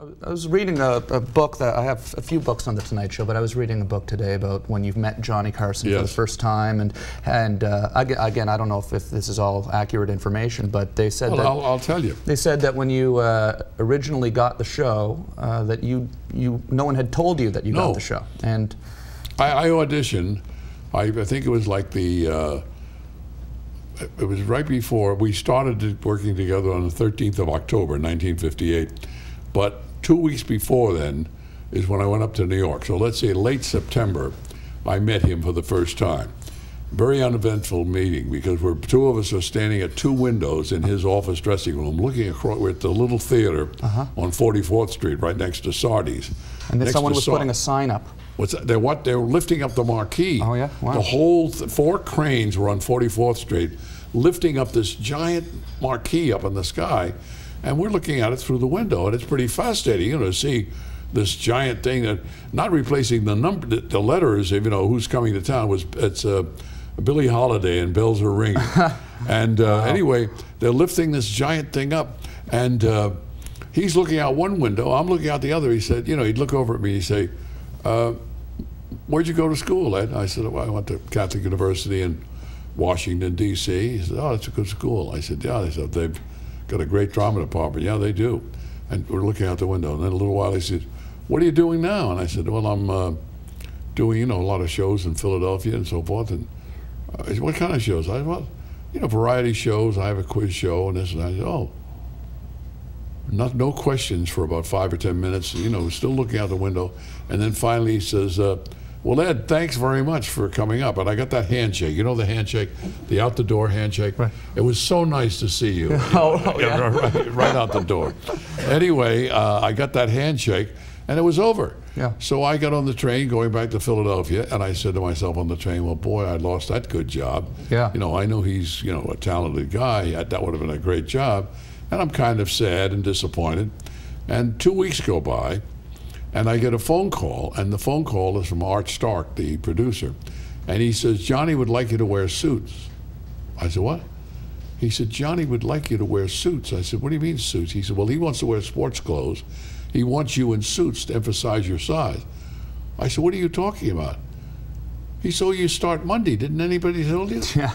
I was reading a book that I have a few books on the Tonight Show, but I was reading a book today about when you've met Johnny Carson for the first time, and again, I don't know if this is all accurate information, but they said that I'll tell you. They said that when you originally got the show, that no one had told you that you got the show, and I auditioned. I think it was like it was right before we started working together on the 13th of October, 1958. But 2 weeks before then is when I went up to New York. So let's say late September, I met him for the first time. Very uneventful meeting because two of us are standing at two windows in his office dressing room looking across. We're at the little theater on 44th Street right next to Sardi's. And then someone was putting a sign up. What's that? They were lifting up the marquee. Oh yeah, wow. The whole four cranes were on 44th Street lifting up this giant marquee up in the sky. And we're looking at it through the window, and it's pretty fascinating, to see this giant thing that, not replacing the number, the letters, who's coming to town. It's Billie Holiday and Bells Are Ringing. And anyway, they're lifting this giant thing up, and he's looking out one window, I'm looking out the other. He said, he'd look over at me, he'd say, "Where'd you go to school, Ed?" I said, "Well, I went to Catholic University in Washington, D.C. He said, "Oh, that's a good school." I said, "Yeah." They said, "They've got a great drama department." "Yeah, they do." And we're looking out the window, and then a little while he said, "What are you doing now?" And I said, "Well, I'm doing, a lot of shows in Philadelphia and so forth." And he said, "What kind of shows?" I said, "Well, variety shows. I have a quiz show and this." And I said, "Oh." No questions for about 5 or 10 minutes, still looking out the window. And then finally he says, "Well, Ed, thanks very much for coming up." And I got that handshake, the handshake, the out the door handshake. Right. It was so nice to see you. Yeah. Right out the door. Anyway, I got that handshake, and it was over. Yeah. So I got on the train going back to Philadelphia, and I said to myself on the train, "Well, boy, I lost that good job." Yeah. I know he's, a talented guy. That would have been a great job. And I'm kind of sad and disappointed. And 2 weeks go by, and I get a phone call, and the phone call is from Art Stark, the producer. And he says, "Johnny would like you to wear suits." I said, "What?" He said, "Johnny would like you to wear suits." I said, "What do you mean suits?" He said, "Well, he wants to wear sports clothes. He wants you in suits to emphasize your size." I said, "What are you talking about?" He said, "Oh, you start Monday. Didn't anybody tell you?" Yeah.